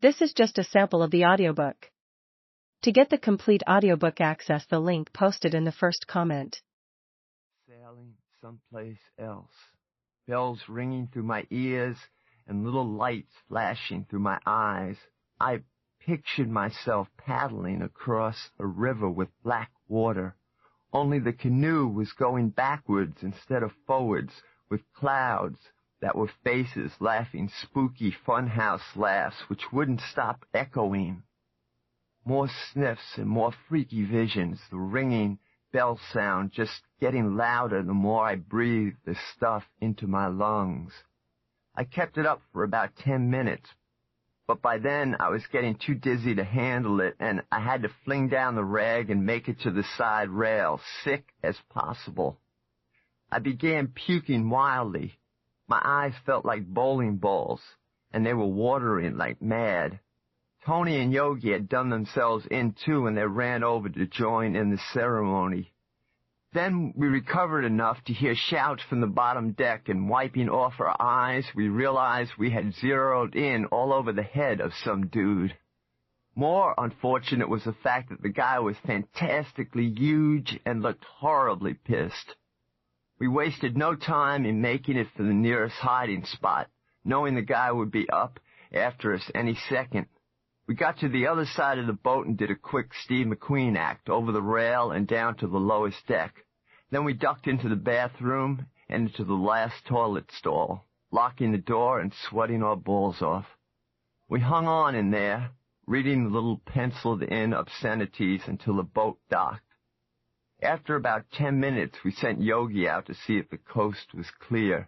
This is just a sample of the audiobook. To get the complete audiobook, access the link posted in the first comment. Sailing someplace else. Bells ringing through my ears and little lights flashing through my eyes. I pictured myself paddling across a river with black water. Only the canoe was going backwards instead of forwards, with clouds that were faces laughing spooky funhouse laughs which wouldn't stop echoing. More sniffs and more freaky visions, the ringing bell sound just getting louder the more I breathed the stuff into my lungs. I kept it up for about 10 minutes, but by then I was getting too dizzy to handle it, and I had to fling down the rag and make it to the side rail, sick as possible. I began puking wildly. My eyes felt like bowling balls, and they were watering like mad. Tony and Yogi had done themselves in too, and they ran over to join in the ceremony. Then we recovered enough to hear shouts from the bottom deck, and wiping off our eyes, we realized we had zeroed in all over the head of some dude. More unfortunate was the fact that the guy was fantastically huge and looked horribly pissed. We wasted no time in making it for the nearest hiding spot, knowing the guy would be up after us any second. We got to the other side of the boat and did a quick Steve McQueen act over the rail and down to the lowest deck. Then we ducked into the bathroom and into the last toilet stall, locking the door and sweating our balls off. We hung on in there, reading the little penciled-in obscenities until the boat docked. After about 10 minutes, we sent Yogi out to see if the coast was clear.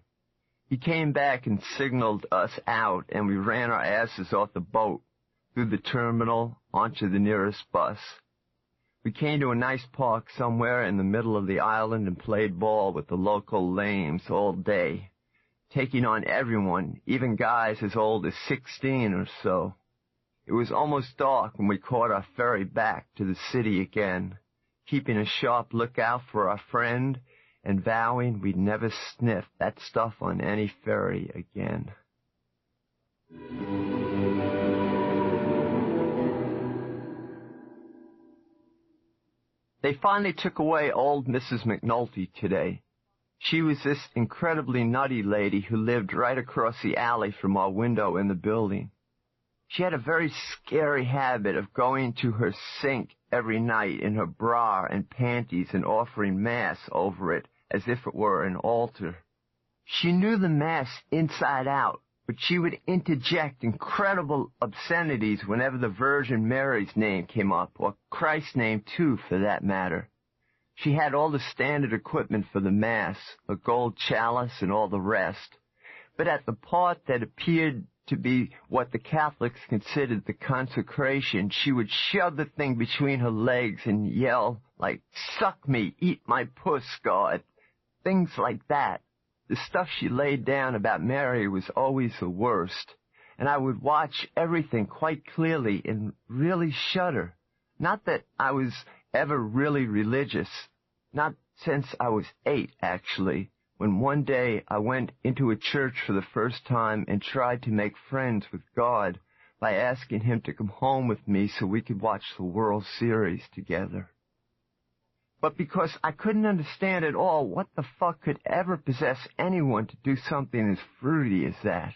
He came back and signaled us out, and we ran our asses off the boat, through the terminal, onto the nearest bus. We came to a nice park somewhere in the middle of the island and played ball with the local lames all day, taking on everyone, even guys as old as 16 or so. It was almost dark when we caught our ferry back to the city again, keeping a sharp lookout for our friend and vowing we'd never sniff that stuff on any ferry again. They finally took away old Mrs. McNulty today. She was this incredibly nutty lady who lived right across the alley from our window in the building. She had a very scary habit of going to her sink every night in her bra and panties and offering mass over it as if it were an altar. She knew the mass inside out, but she would interject incredible obscenities whenever the Virgin Mary's name came up, or Christ's name too, for that matter. She had all the standard equipment for the Mass, a gold chalice and all the rest. But at the part that appeared to be what the Catholics considered the consecration, she would shove the thing between her legs and yell like, "Suck me, eat my puss, God," things like that. The stuff she laid down about Mary was always the worst, and I would watch everything quite clearly and really shudder. Not that I was ever really religious, not since I was 8, actually, when one day I went into a church for the first time and tried to make friends with God by asking him to come home with me so we could watch the World Series together. But because I couldn't understand at all what the fuck could ever possess anyone to do something as fruity as that.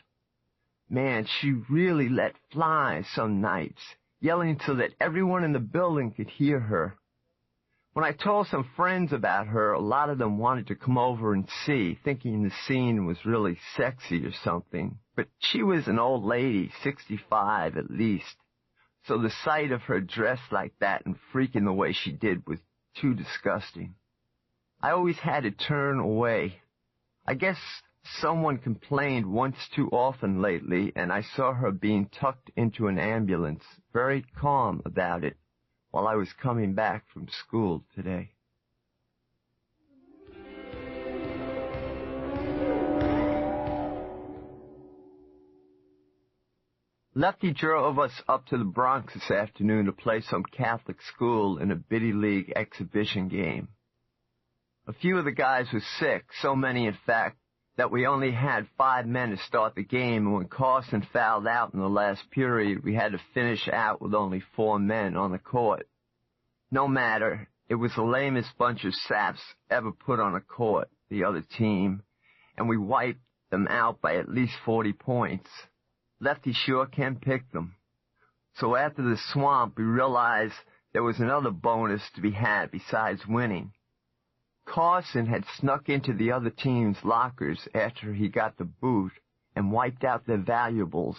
Man, she really let fly some nights, yelling so that everyone in the building could hear her. When I told some friends about her, a lot of them wanted to come over and see, thinking the scene was really sexy or something. But she was an old lady, 65 at least, so the sight of her dressed like that and freaking the way she did was too disgusting. I always had to turn away. I guess someone complained once too often lately, and I saw her being tucked into an ambulance, very calm about it, while I was coming back from school today. Lefty drove us up to the Bronx this afternoon to play some Catholic school in a Biddy League exhibition game. A few of the guys were sick, so many in fact that we only had 5 men to start the game, and when Carson fouled out in the last period, we had to finish out with only 4 men on the court. No matter, it was the lamest bunch of saps ever put on a court, the other team, and we wiped them out by at least 40 points. Lefty sure can pick them. So after the swamp, we realized there was another bonus to be had besides winning. Carson had snuck into the other team's lockers after he got the boot and wiped out their valuables.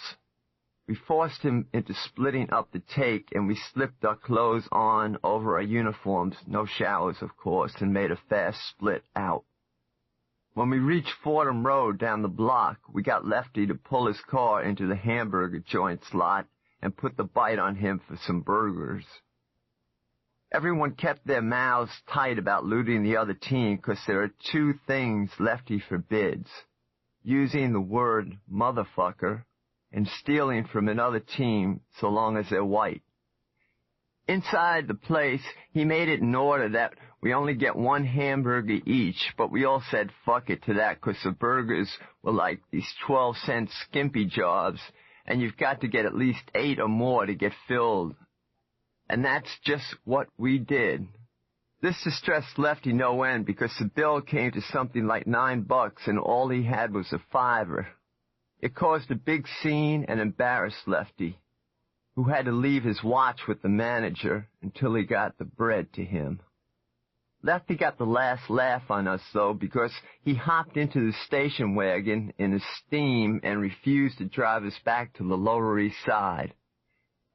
We forced him into splitting up the take, and we slipped our clothes on over our uniforms, no showers of course, and made a fast split out. When we reached Fordham Road down the block, we got Lefty to pull his car into the hamburger joint's lot and put the bite on him for some burgers. Everyone kept their mouths tight about looting the other team because there are 2 things Lefty forbids: using the word motherfucker and stealing from another team so long as they're white. Inside the place, he made it in order that we only get 1 hamburger each, but we all said fuck it to that because the burgers were like these 12-cent skimpy jobs, and you've got to get at least 8 or more to get filled. And that's just what we did. This distressed Lefty no end because the bill came to something like $9 and all he had was a $5. It caused a big scene and embarrassed Lefty, who had to leave his watch with the manager until he got the bread to him. Lefty got the last laugh on us, though, because he hopped into the station wagon in a steam and refused to drive us back to the Lower East Side.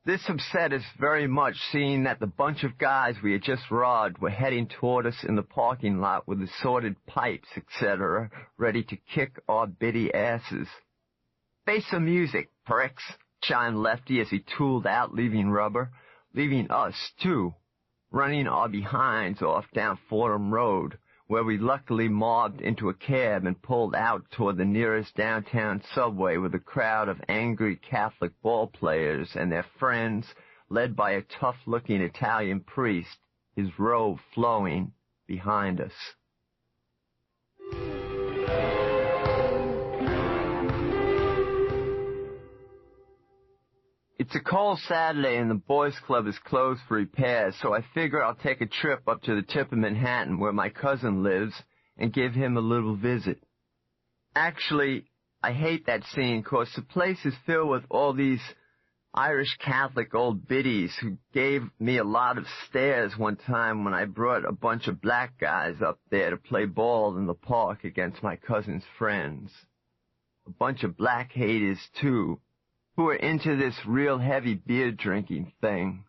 This upset us very much, seeing that the bunch of guys we had just robbed were heading toward us in the parking lot with assorted pipes, etc., ready to kick our bitty asses. "Face some music, pricks," chimed Lefty as he tooled out, leaving rubber, leaving us, too, running our behinds off down Fordham Road, where we luckily mobbed into a cab and pulled out toward the nearest downtown subway with a crowd of angry Catholic ball players and their friends, led by a tough-looking Italian priest, his robe flowing behind us. It's a cold Saturday and the boys' club is closed for repairs, so I figure I'll take a trip up to the tip of Manhattan where my cousin lives and give him a little visit. Actually, I hate that scene 'cause the place is filled with all these Irish Catholic old biddies who gave me a lot of stares one time when I brought a bunch of black guys up there to play ball in the park against my cousin's friends. A bunch of black haters, too, who are into this real heavy beer drinking thing.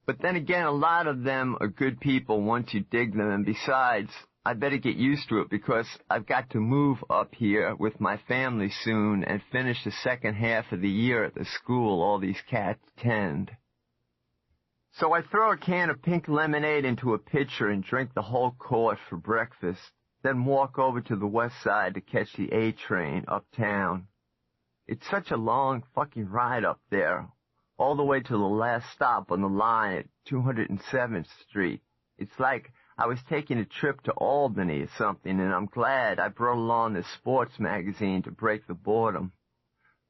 But then again, a lot of them are good people once you dig them, and besides, I better get used to it because I've got to move up here with my family soon and finish the second half of the year at the school all these cats attend. So I throw a can of pink lemonade into a pitcher and drink the whole quart for breakfast, then walk over to the west side to catch the A train uptown. It's such a long fucking ride up there, all the way to the last stop on the line at 207th Street. It's like I was taking a trip to Albany or something, and I'm glad I brought along this sports magazine to break the boredom.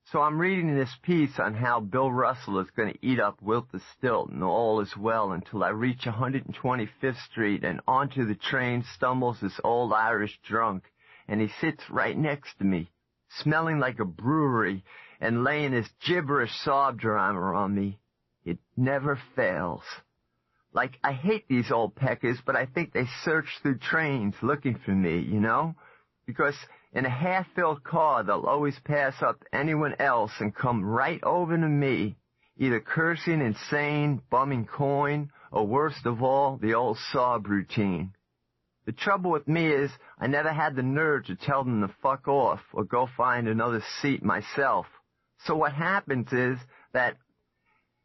So I'm reading this piece on how Bill Russell is going to eat up Wilt the Stilt, and all is well until I reach 125th Street, and onto the train stumbles this old Irish drunk, and he sits right next to me, smelling like a brewery, and laying this gibberish sob drama on me. It never fails. Like, I hate these old peckers, but I think they search through trains looking for me, you know? Because in a half-filled car, they'll always pass up anyone else and come right over to me, either cursing, insane, bumming coin, or worst of all, the old sob routine. The trouble with me is I never had the nerve to tell them to fuck off or go find another seat myself. So what happens is that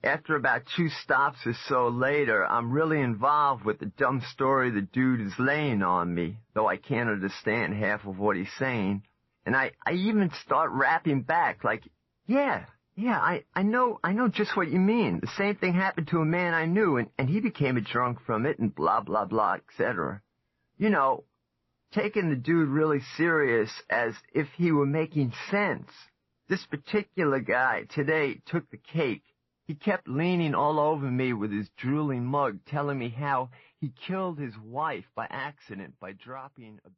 after about 2 stops or so later, I'm really involved with the dumb story the dude is laying on me, though I can't understand half of what he's saying. And I even start rapping back like, yeah, I know just what you mean. The same thing happened to a man I knew, and he became a drunk from it, and blah, blah, blah, etc. You know, taking the dude really serious as if he were making sense. This particular guy today took the cake. He kept leaning all over me with his drooling mug, telling me how he killed his wife by accident by dropping a